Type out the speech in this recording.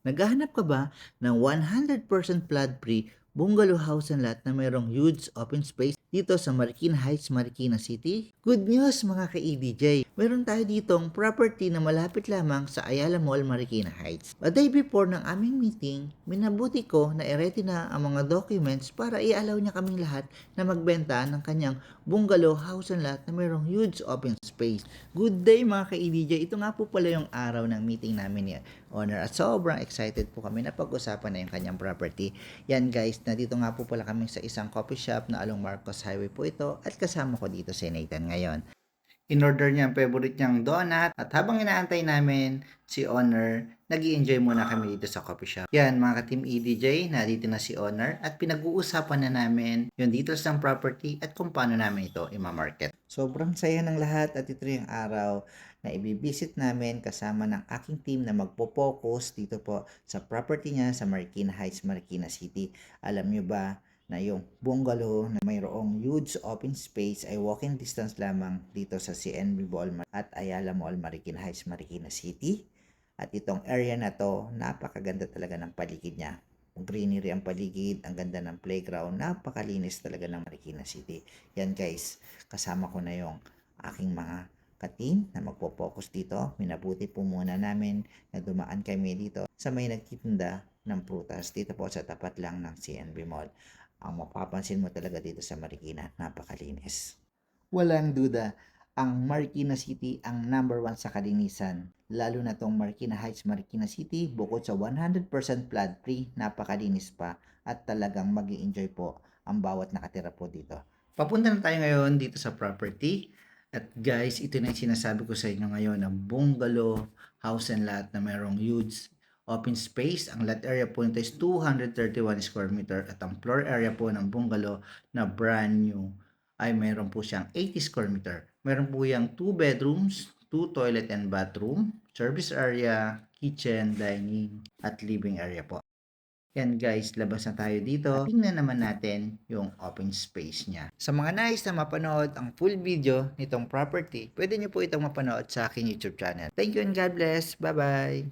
Naghahanap ka ba ng 100% flood-free bungalow house and lot na mayroong huge open space dito sa Marikina Heights, Marikina City? Good news mga ka-EDJ! Meron tayo ditong property na malapit lamang sa Ayala Mall, Marikina Heights. A day before ng aming meeting, minabuti ko na i-ready na ang mga documents para i-allow niya kaming lahat na magbenta ng kanyang bungalow house and lot na mayroong huge open space. Good day mga ka-EDJ! Ito nga po pala yung araw ng meeting namin ni owner at sobrang excited po kami na pag-usapan na yung kanyang property. Yan guys, nandito nga po pala kami sa isang coffee shop na along Marcos Highway po ito at kasama ko dito si Nathan ngayon. In-order niya ang favorite niyang donut at habang inaantay namin si owner, nag-i-enjoy muna kami dito sa coffee shop. Yan mga ka-team EDJ, nandito na si owner at pinag-uusapan na namin yung details ng property at kung paano namin ito i-market. Sobrang saya ng lahat at ito yung araw na ibibisit namin kasama ng aking team na magpo-focus dito po sa property niya sa Marikina Heights, Marikina City. Alam niyo ba na yung bungalow na mayroong huge open space ay walking distance lamang dito sa CNB Mall at Ayala Mall, Marikina Heights, Marikina City. At itong area na to, napakaganda talaga ng paligid niya. Greenery ang paligid, ang ganda ng playground, napakalinis talaga ng Marikina City. Yan guys, kasama ko na yung aking mga ka-team na magpo-focus dito. Minabuti po muna namin na dumaan kami dito sa may nagtitinda ng prutas dito po sa tapat lang ng CNB Mall. Ang mapapansin mo talaga dito sa Marikina, napakalinis. Walang duda, ang Marikina City ang number 1 sa kalinisan. Lalo na tong Marikina Heights, Marikina City, bukod sa 100% flood-free, napakalinis pa at talagang mag-i-enjoy po ang bawat nakatira po dito. Papunta na tayo ngayon dito sa property. At guys, ito na yung sinasabi ko sa inyo ngayon, ang bungalow, house and lot na mayroong huge open space. Ang lot area po nito is 231 square meter at ang floor area po ng bungalow na brand new ay mayroon po siyang 80 square meter. Meron po yung 2 bedrooms, 2 toilet and bathroom, service area, kitchen, dining, at living area po. Yan guys, labas na tayo dito. Tingnan naman natin yung open space niya. Sa mga nais na mapanood ang full video nitong property, pwede nyo po itong mapanood sa aking YouTube channel. Thank you and God bless. Bye-bye!